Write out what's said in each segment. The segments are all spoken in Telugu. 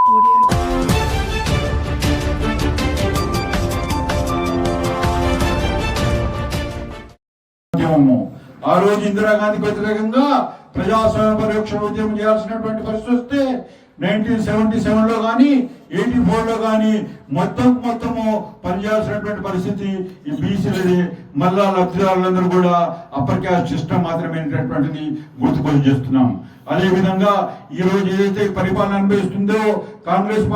ఆ రోజు ఇందిరాగాంధీకి వ్యతిరేకంగా ప్రజాస్వామ్య పరోక్ష ఉద్యమం చేయాల్సినటువంటి పరిస్థితి వస్తే 1977లో కానీ 84లో కానీ మొత్తము పనిచేయాల్సినటువంటి పరిస్థితి ఈ బీసీలది. మళ్ళా లబ్ధిదారులందరూ కూడా అప్పర్ క్యాస్ట్ సిస్టమ్ మాత్రమేటటువంటిది గుర్తుకొచ్చి చేస్తున్నాం. అదేవిధంగా ఈ రోజు ఏదైతే పరిపాలన అనుభవిస్తుందో కాంగ్రెస్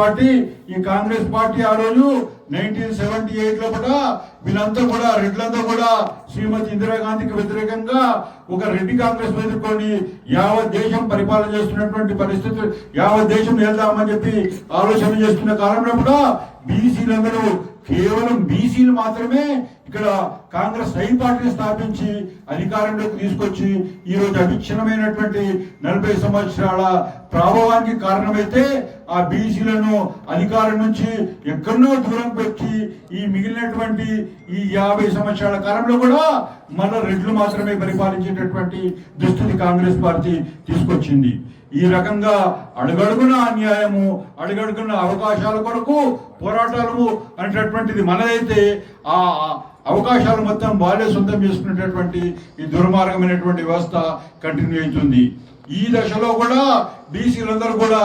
పార్టీ ఆ రోజు 1978లో కూడా వీళ్ళంతా కూడా రెడ్లంతా కూడా శ్రీమతి ఇందిరాగాంధీకి వ్యతిరేకంగా ఒక రెడ్డి కాంగ్రెస్ ఎదుర్కొని యావత్ దేశం పరిపాలన చేస్తున్నటువంటి పరిస్థితి, యావత్ దేశం వెళ్దామని చెప్పి ఆలోచన చేస్తున్న కాలంలో కూడా బీసీలందరూ కేవలం బీసీలు మాత్రమే ఇక్కడ కాంగ్రెస్ ఐ పార్టీని స్థాపించి అధికారంలోకి తీసుకొచ్చి ఈ రోజు అవిచ్ఛిన్నమైనటువంటి 40 సంవత్సరాల ప్రభావానికి కారణమైతే ఆ బీసీలను అధికారం నుంచి ఎక్కడో దూరం పెట్టి ఈ మిగిలినటువంటి ఈ 50 సంవత్సరాల కాలంలో కూడా మన రెడ్లు మాత్రమే పరిపాలించేటటువంటి దుస్థితి కాంగ్రెస్ పార్టీ తీసుకొచ్చింది. ఈ రకంగా అడుగడుగున అన్యాయము, అడుగడుగున అవకాశాల కొరకు పోరాటాలు అనేటటువంటిది మనదైతే ఆ అవకాశాలు మొత్తం వాళ్ళే సొంతం చేసుకునేటటువంటి ఈ దుర్మార్గమైనటువంటి వ్యవస్థ కంటిన్యూ అవుతుంది. ఈ దశలో కూడా బీసీలందరూ కూడా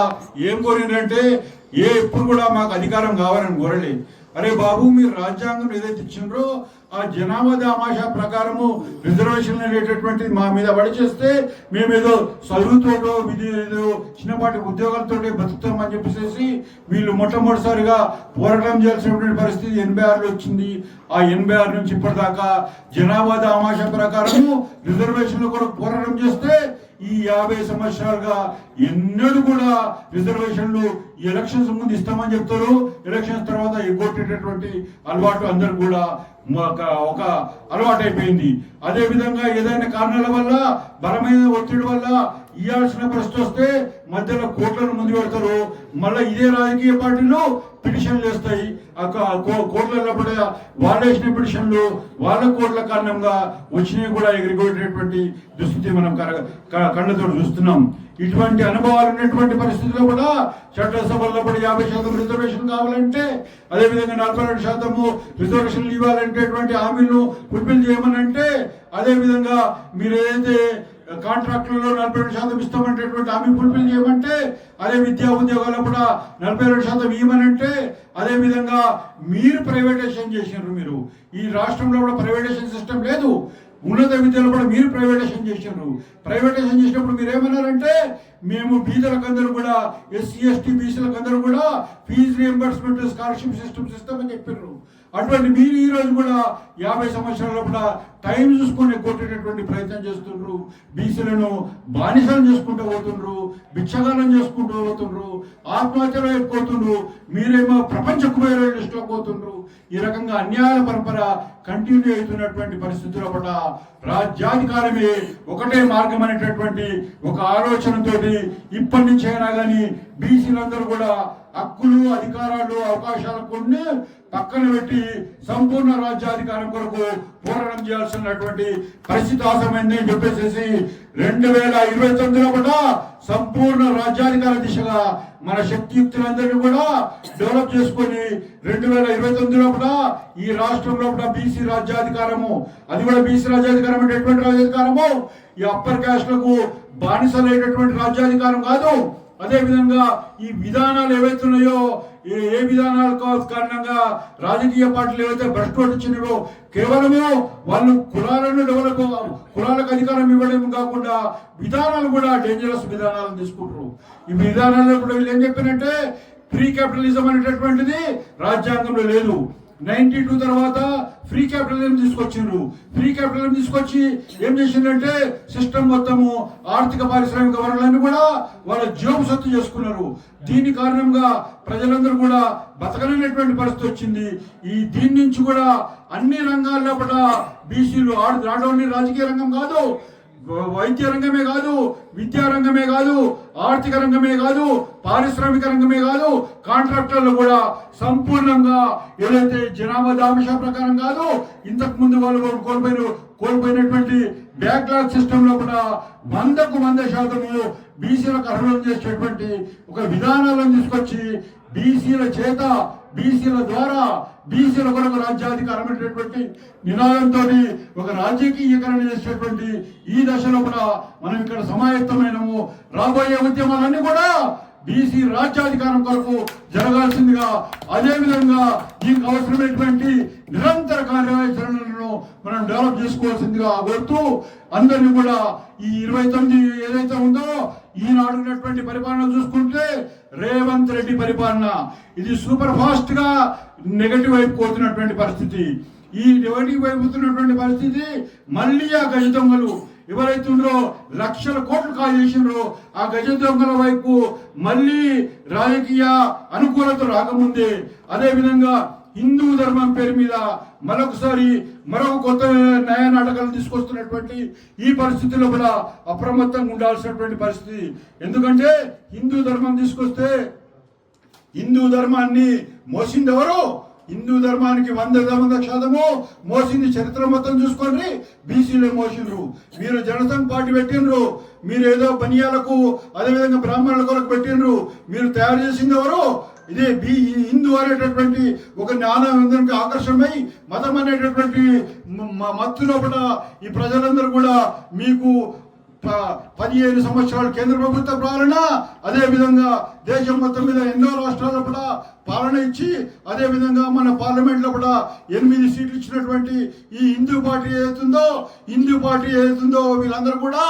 ఏం కోరిందంటే ఎప్పుడు కూడా మాకు అధికారం కావాలని కోరలే. అరే బాబు, మీరు రాజ్యాంగం ఏదైతే ఇచ్చిండ్రో ఆ జనాభా దామాషా ప్రకారము రిజర్వేషన్ అనేటటువంటిది మా మీద పడి చేస్తే మేమేదో చదువుతోటో ఏదో చిన్నపాటి ఉద్యోగాలతో బతుకుతామని చెప్పేసి వీళ్ళు మొట్టమొదటిసారిగా పోరాటం చేయాల్సినటువంటి పరిస్థితి 86లో వచ్చింది. ఆ 86 నుంచి ఇప్పటిదాకా జనాభా దామాషా ప్రకారము రిజర్వేషన్ల కొరకు పోరాటం చేస్తే ఈ 50 సంవత్సరాలుగా ఎన్నడూ కూడా రిజర్వేషన్లు ఎలక్షన్స్ ముందు ఇస్తామని చెప్తారు, ఎలక్షన్స్ తర్వాత ఎగ్గొట్టేటటువంటి అలవాటు అందరు కూడా ఒక అలవాటు అయిపోయింది. అదే విధంగా ఏదైనా కారణాల వల్ల బలమైన ఒత్తిడి వల్ల ఇవ్వాల్సిన పరిస్థితి వస్తే మధ్యలో కోట్లను ముందు పెడతారు. మళ్ళీ ఇదే రాజకీయ పార్టీలు పిటిషన్లు వేస్తాయి. కోట్లలో కూడా వాళ్ళు వేసిన పిటిషన్లు వాళ్ళ కోట్ల కారణంగా వచ్చినవి కూడా ఎగిరిగొట్టేటువంటి దుస్థితి మనం కళ్ళతో చూస్తున్నాం. ఇటువంటి అనుభవాలు ఉన్నటువంటి పరిస్థితుల్లో కూడా చట్టసభల్లో కూడా 50% రిజర్వేషన్ కావాలంటే, అదేవిధంగా 42% రిజర్వేషన్లు ఇవ్వాలంటేటువంటి హామీలు ఫుల్ఫిల్ చేయమనంటే, అదేవిధంగా మీరు ఏదైతే కాంట్రాక్టులలో 42% ఇస్తామంటేటువంటి హామీ ఫుల్ఫిల్ చేయమంటే, అదే విద్యా ఉద్యోగాల్లో కూడా 42% ఇవ్వమనంటే, అదేవిధంగా మీరు ప్రైవేటైజేషన్ చేసినారు. మీరు ఈ రాష్ట్రంలో కూడా ప్రైవేటైజేషన్ సిస్టమ్ లేదు. ఉన్నత విద్యలో కూడా మీరు ప్రైవేటైజేషన్ చేసినారు. ప్రైవేటైజేషన్ చేసినప్పుడు మీరు ఏమన్నారంటే మేము బీదలకందరూ కూడా ఎస్సీ ఎస్టీ బీసీలకందరూ కూడా ఫీజు రియంబర్స్మెంట్ స్కాలర్షిప్ సిస్టమ్స్ ఇస్తామని చెప్పారు. అటువంటి మీరు ఈ రోజు కూడా 50 సంవత్సరాల కూడా టైం చూసుకొని కొట్టేటటువంటి ప్రయత్నం చేస్తుండ్రు. బీసీలను బానిసలు చేసుకుంటూ పోతుండ్రు, బిచ్చగానం చేసుకుంటూ పోతుండ్రు, ఆత్మహత్యలు అయిపోతుండ్రు. మీరేమో ప్రపంచ కుబేర లిస్టులో పోతుండ్రు. ఈ రకంగా అన్యాయాల పరంపర కంటిన్యూ అవుతున్నటువంటి పరిస్థితుల పట్ల రాజ్యాధికారమే ఒకటే మార్గం అనేటటువంటి ఒక ఆలోచనతోటి ఇప్పటి నుంచి అయినా కానీ బీసీలందరూ కూడా హక్కులు, అధికారాలు, అవకాశాలు కొన్ని పక్కన పెట్టి సంపూర్ణ రాజ్యాధికారం కొరకు పోరాటం చేయాల్సినటువంటి పరిస్థితి అవసరమైంది అని చెప్పేసి 2029లో కూడా సంపూర్ణ రాజ్యాధికార దిశగా మన శక్తియుక్తులందరినీ కూడా డెవలప్ చేసుకొని 2029లో కూడా ఈ రాష్ట్రంలో కూడా బీసీ రాజ్యాధికారము, అది కూడా బీసీ రాజ్యాధికారం అంటే ఎటువంటి రాజ్యాధికారము, ఈ అప్పర్ క్యాస్ట్లకు బానిసలైనటువంటి రాజ్యాధికారం కాదు. అదేవిధంగా ఈ విధానాలు ఏవైతున్నాయో ఏ విధానాల కారణంగా రాజకీయ పార్టీలు ఏవైతే భ్రష్టు పట్టించినవో కేవలము వాళ్ళు కులాలకు అధికారం ఇవ్వడం కాకుండా విధానాలు కూడా డేంజరస్ విధానాలను తీసుకుంటారు. ఈ విధానాల్లో కూడా వీళ్ళు ఏం చెప్పినట్టే ఫ్రీ క్యాపిటలిజం అనేటటువంటిది రాజ్యాంగంలో లేదు. 92 తర్వాత ఫ్రీ క్యాపిటలిజం తీసుకొచ్చిండ్రు. ఫ్రీ క్యాపిటలిజం తీసుకొచ్చి ఏం చేసిందంటే సిస్టమ్ మొత్తము ఆర్థిక పారిశ్రామిక వనరులన్నీ కూడా వాళ్ళ జోబు సొత్తు చేసుకున్నారు. దీని కారణంగా ప్రజలందరూ కూడా బతకలేనటువంటి పరిస్థితి వచ్చింది. దీని నుంచి కూడా అన్ని రంగాల్లో కూడా బీసీలు నాట్ ఓన్లీ రాజకీయ రంగం కాదు, వైద్య రంగమే కాదు, విద్యా రంగమే కాదు, ఆర్థిక రంగమే కాదు, పారిశ్రామిక రంగమే కాదు, కాంట్రాక్టర్లు కూడా సంపూర్ణంగా ఏదైతే జనాభా దామాషా ప్రకారం కాదు, ఇంతకు ముందు వాళ్ళు కోల్పోయినటువంటి బ్యాక్లాగ్ సిస్టమ్ లో కూడా 100% బీసీలకు అర్హులను చేసేటువంటి ఒక విధానాలను తీసుకొచ్చి బీసీల చేత బీసీల ద్వారా బీసీల కొరకు రాజ్యాధికారం అనేటటువంటి నినాదంతో ఒక రాజకీయకరణ చేసేటువంటి ఈ దశలో కూడా మనం ఇక్కడ సమాయత్తమైనము. రాబోయే ఉద్యమాలన్నీ కూడా బీసీ రాజ్యాధికారం కొరకు జరగాల్సిందిగా, అదేవిధంగా దీనికి అవసరమైనటువంటి నిరంతర కార్యాచరణలను మనం డెవలప్ చేసుకోవాల్సిందిగా కోరుతూ అందరినీ కూడా ఈ 29 ఏదైతే ఉందో ఈనాడు ఉన్నటువంటి పరిపాలన చూసుకుంటే రేవంత్ రెడ్డి పరిపాలన ఇది సూపర్ ఫాస్ట్ గా నెగటివ్ వైపు పోతున్నటువంటి పరిస్థితి. ఈ నెగటివ్ వైపు పోతున్నటువంటి పరిస్థితి మళ్ళీ ఆ గజ దొంగలు ఎవరైతే ఉందో లక్షల కోట్లు కాజేసినారో ఆ గజ దొంగల వైపు మళ్ళీ రాజకీయ అనుకూలత రాకముందే, అదేవిధంగా హిందూ ధర్మం పేరు మీద మరొక కొత్త న్యాయ నాటకాలు తీసుకొస్తున్నటువంటి ఈ పరిస్థితుల్లో కూడా అప్రమత్తంగా ఉండాల్సినటువంటి పరిస్థితి. ఎందుకంటే హిందూ ధర్మం తీసుకొస్తే హిందూ ధర్మాన్ని మోసింది ఎవరు? హిందూ ధర్మానికి 100% మోసింది చరిత్ర మొత్తం చూసుకోండి. బీసీలే మోసిండ్రు. మీరు జనసంఘ్ పార్టీ పెట్టినరు, మీరు ఏదో బనియాలకు అదేవిధంగా బ్రాహ్మణుల కొరకు పెట్టినరు. మీరు తయారు చేసింది ఎవరు? ఇదే హిందూ అనేటటువంటి ఒక జ్ఞానానికి ఆకర్షణమై మతం అనేటటువంటి మత్తు లోపల ఈ ప్రజలందరూ కూడా మీకు 15 సంవత్సరాలు కేంద్ర ప్రభుత్వ పాలన, అదే విధంగా దేశం మొత్తం మీద ఎన్నో రాష్ట్రాల కూడా పాలన ఇచ్చి, అదే విధంగా మన పార్లమెంట్ లో కూడా 8 సీట్లు ఇచ్చినటువంటి ఈ హిందూ పార్టీ ఏదైతుందో వీళ్ళందరూ కూడా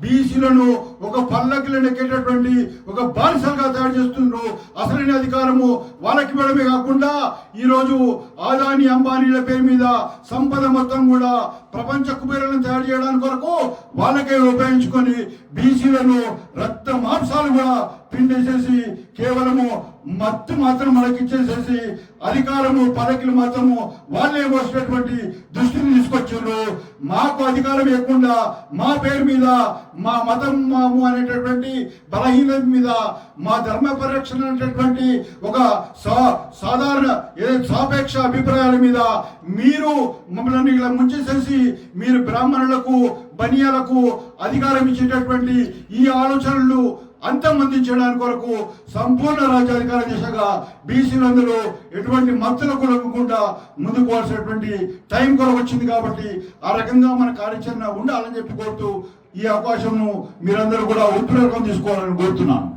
బీసీలను ఒక పల్లకిలో నెక్కేటటువంటి ఒక బానిసలుగా తయారు చేస్తున్నారు. అసలైన అధికారము వాళ్ళకి ఇవ్వడమే కాకుండా ఈరోజు ఆదాని అంబానీల పేరు మీద సంపద మొత్తం కూడా ప్రపంచ కుబేరులను తయారు చేయడానికి కొరకు వాళ్ళకే ఉపయోగించుకొని బీసీలను రక్త మాంసాలు కూడా పిండేసేసి కేవలము మత్తు మాత్రం మనకిచ్చేసేసి అధికారము పదకిలు మాత్రము వాళ్ళే మోసినటువంటి దృష్టిని తీసుకొచ్చారు. మాకు అధికారం ఇవ్వకుండా మా పేరు మీద మా మతం మాము అనేటటువంటి బలహీనత మీద మా ధర్మ పరిరక్షణ అనేటటువంటి ఒక సాధారణ సాపేక్ష అభిప్రాయాల మీద మీరు మమ్మల్ని ఇలా ముంచేసేసి మీరు బ్రాహ్మణులకు బనియాలకు అధికారం ఇచ్చేటటువంటి ఈ ఆలోచనలు అంతమందించడానికి కొరకు సంపూర్ణ రాజ్యాధికార దిశగా బీసీలందరూ ఎటువంటి మత్తులకు లొంగకుండా ముందుకు పోవాల్సినటువంటి టైం కొరకు వచ్చింది. కాబట్టి ఆ రకంగా మన కార్యాచరణ ఉండాలని చెప్పి కోరుతూ ఈ అవకాశంను మీరందరూ కూడా ఉత్ప్రేరకం తీసుకోవాలని కోరుతున్నాను.